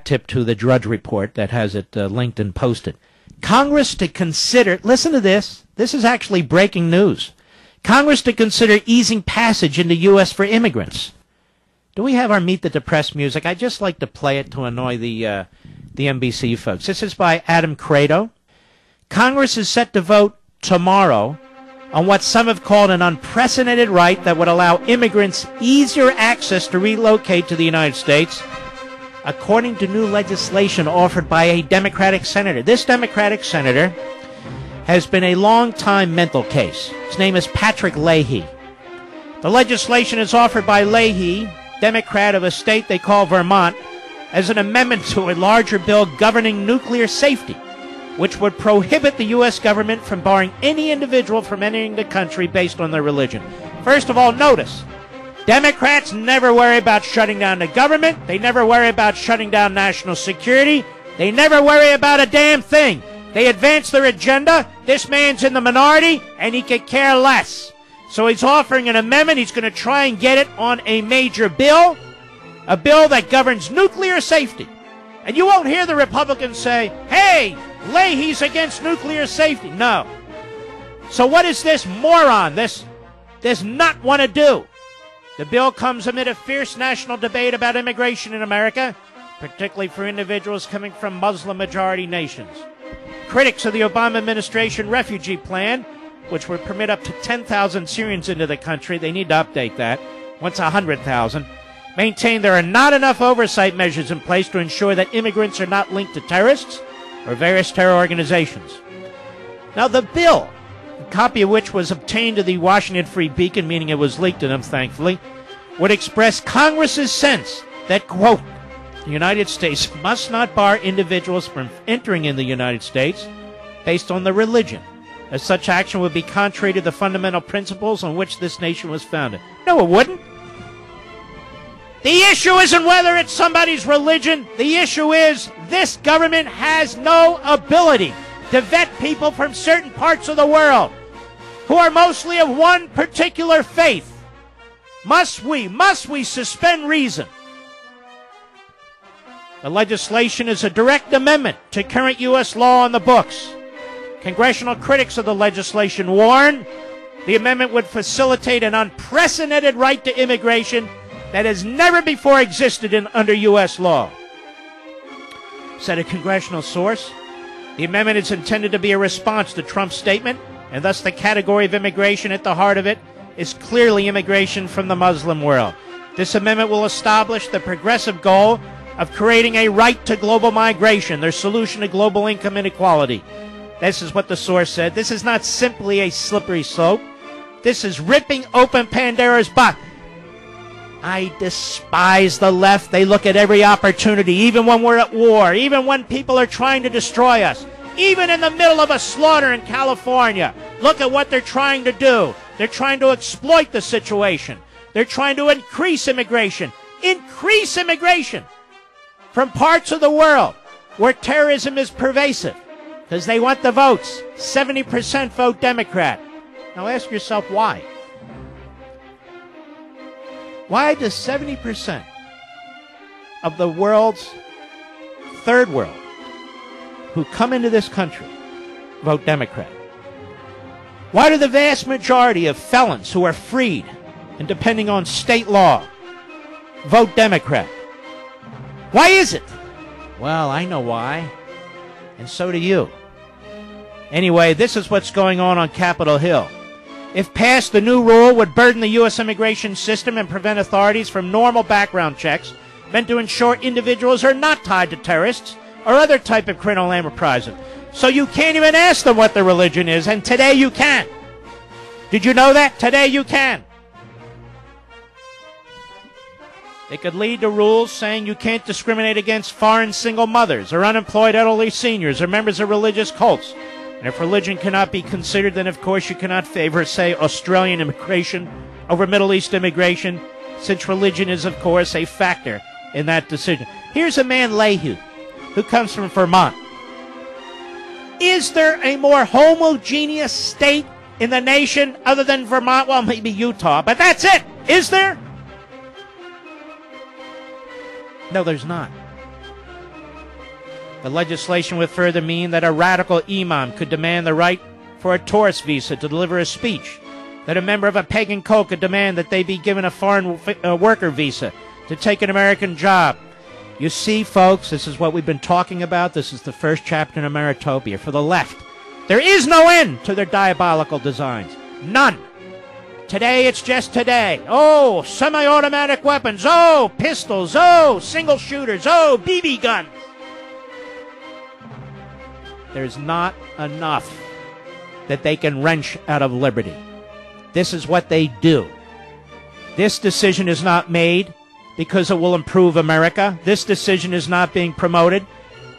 hat tip to the Drudge Report that has it linked and posted. Congress to consider, listen to this, this is actually breaking news. Congress to consider easing passage into U.S. for immigrants. Do we have our Meet the Depressed music? I just like to play it to annoy the NBC folks. This is by Adam Credo. Congress is set to vote tomorrow on what some have called an unprecedented right that would allow immigrants easier access to relocate to the United States, according to new legislation offered by a Democratic senator. This Democratic senator has been a long-time mental case. His name is Patrick Leahy. The legislation is offered by Leahy, Democrat of a state they call Vermont, as an amendment to a larger bill governing nuclear safety, which would prohibit the U.S. government from barring any individual from entering the country based on their religion. First of all, notice, Democrats never worry about shutting down the government. They never worry about shutting down national security. They never worry about a damn thing. They advance their agenda. This man's in the minority, and he could care less. So he's offering an amendment. He's going to try and get it on a major bill, a bill that governs nuclear safety. And you won't hear the Republicans say, hey, Leahy's against nuclear safety. No. So what does this moron, this nut want to do? The bill comes amid a fierce national debate about immigration in America, particularly for individuals coming from Muslim-majority nations. Critics of the Obama administration refugee plan, which would permit up to 10,000 Syrians into the country, they need to update that, once 100,000, maintain there are not enough oversight measures in place to ensure that immigrants are not linked to terrorists or various terror organizations. Now, the bill, a copy of which was obtained to the Washington Free Beacon, meaning it was leaked to them, thankfully, would express Congress's sense that, quote, the United States must not bar individuals from entering in the United States based on their religion, as such action would be contrary to the fundamental principles on which this nation was founded. No, it wouldn't. The issue isn't whether it's somebody's religion. The issue is this government has no ability to vet people from certain parts of the world who are mostly of one particular faith. Must we suspend reason? The legislation is a direct amendment to current U.S. law on the books. Congressional critics of the legislation warn the amendment would facilitate an unprecedented right to immigration that has never before existed under U.S. law. Said a congressional source, the amendment is intended to be a response to Trump's statement, and thus the category of immigration at the heart of it is clearly immigration from the Muslim world. This amendment will establish the progressive goal of creating a right to global migration, their solution to global income inequality. This is what the source said. This is not simply a slippery slope. This is ripping open Pandora's box. I despise the left. They look at every opportunity, even when we're at war, even when people are trying to destroy us, even in the middle of a slaughter in California. Look at what they're trying to do. They're trying to exploit the situation. They're trying to increase immigration from parts of the world where terrorism is pervasive because they want the votes. 70% vote Democrat. Now ask yourself why. Why does 70% of the world's third world who come into this country vote Democrat? Why do the vast majority of felons who are freed and depending on state law vote Democrat? Why is it? Well, I know why, and so do you. Anyway, this is what's going on Capitol Hill. If passed, the new rule would burden the U.S. immigration system and prevent authorities from normal background checks meant to ensure individuals are not tied to terrorists or other type of criminal enterprises. So you can't even ask them what their religion is, and today you can. Did you know that? Today you can. It could lead to rules saying you can't discriminate against foreign single mothers or unemployed elderly seniors or members of religious cults. And if religion cannot be considered, then of course you cannot favor, say, Australian immigration over Middle East immigration, since religion is, of course, a factor in that decision. Here's a man, Leahy, who comes from Vermont. Is there a more homogeneous state in the nation other than Vermont? Well, maybe Utah, but that's it. Is there? No, there's not. The legislation would further mean that a radical imam could demand the right for a tourist visa to deliver a speech, that a member of a pagan cult could demand that they be given a foreign worker visa to take an American job. You see, folks, this is what we've been talking about. This is the first chapter in Ameritopia for the left. There is no end to their diabolical designs. None. Today, it's just today. Oh, semi-automatic weapons. Oh, pistols. Oh, single shooters. Oh, BB guns. There's not enough that they can wrench out of liberty. This is what they do. This decision is not made because it will improve America. This decision is not being promoted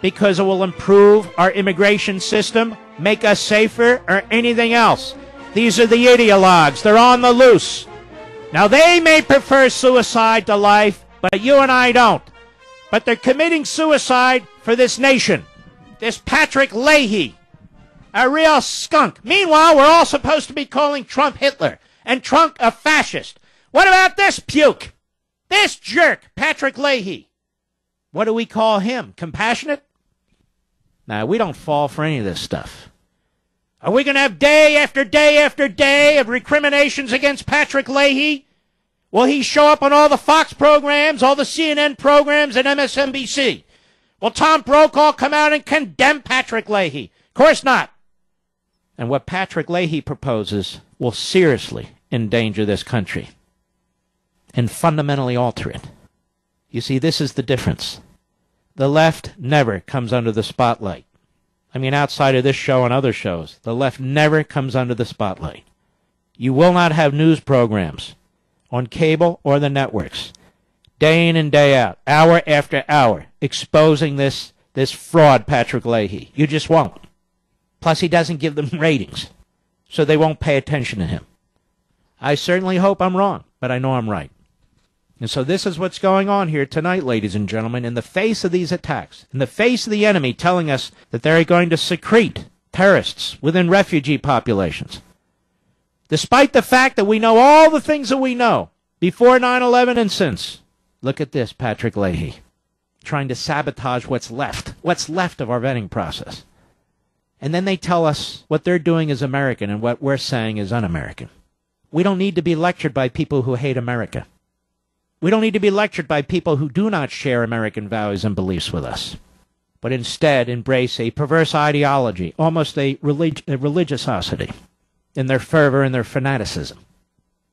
because it will improve our immigration system, make us safer, or anything else. These are the ideologues. They're on the loose. Now, they may prefer suicide to life, but you and I don't. But they're committing suicide for this nation. This Patrick Leahy, a real skunk. Meanwhile, we're all supposed to be calling Trump Hitler and Trump a fascist. What about this puke? This jerk, Patrick Leahy. What do we call him? Compassionate? Now, we don't fall for any of this stuff. Are we going to have day after day after day of recriminations against Patrick Leahy? Will he show up on all the Fox programs, all the CNN programs, and MSNBC? Will Tom Brokaw come out and condemn Patrick Leahy? Of course not. And what Patrick Leahy proposes will seriously endanger this country and fundamentally alter it. You see, this is the difference. The left never comes under the spotlight. I mean, outside of this show and other shows, the left never comes under the spotlight. You will not have news programs on cable or the networks, day in and day out, hour after hour, exposing this fraud, Patrick Leahy. You just won't. Plus, he doesn't give them ratings, so they won't pay attention to him. I certainly hope I'm wrong, but I know I'm right. And so this is what's going on here tonight, ladies and gentlemen, in the face of these attacks, in the face of the enemy telling us that they're going to secrete terrorists within refugee populations. Despite the fact that we know all the things that we know before 9/11 and since. Look at this, Patrick Leahy, trying to sabotage what's left of our vetting process. And then they tell us what they're doing is American and what we're saying is un-American. We don't need to be lectured by people who hate America. We don't need to be lectured by people who do not share American values and beliefs with us, but instead embrace a perverse ideology, almost a religiosity, in their fervor and their fanaticism.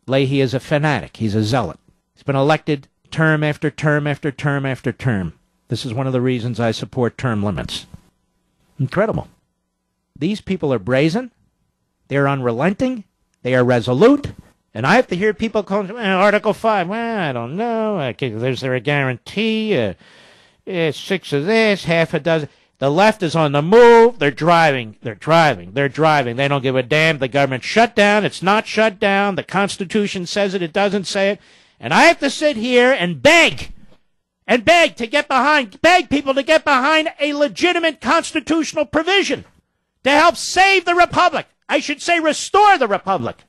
Leahy is a fanatic. He's a zealot. He's been elected term after term after term after term. This is one of the reasons I support term limits. Incredible. These people are brazen. They're unrelenting. They are resolute. And I have to hear people calling Article 5. Well, I don't know. Is there a guarantee? 6 of this, half a dozen. The left is on the move. They're driving. They're driving. They're driving. They don't give a damn. The government shut down. It's not shut down. The Constitution says it. It doesn't say it. And I have to sit here and beg to get behind, beg people to get behind a legitimate constitutional provision to help save the republic. I should say restore the republic.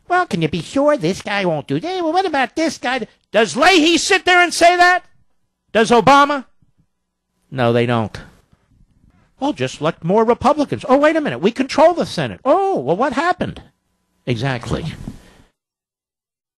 Well, can you be sure this guy won't do that? Well, what about this guy? Does Leahy sit there and say that? Does Obama? No, they don't. Well, just elect more Republicans. Oh, wait a minute. We control the Senate. Oh, well, what happened? Exactly.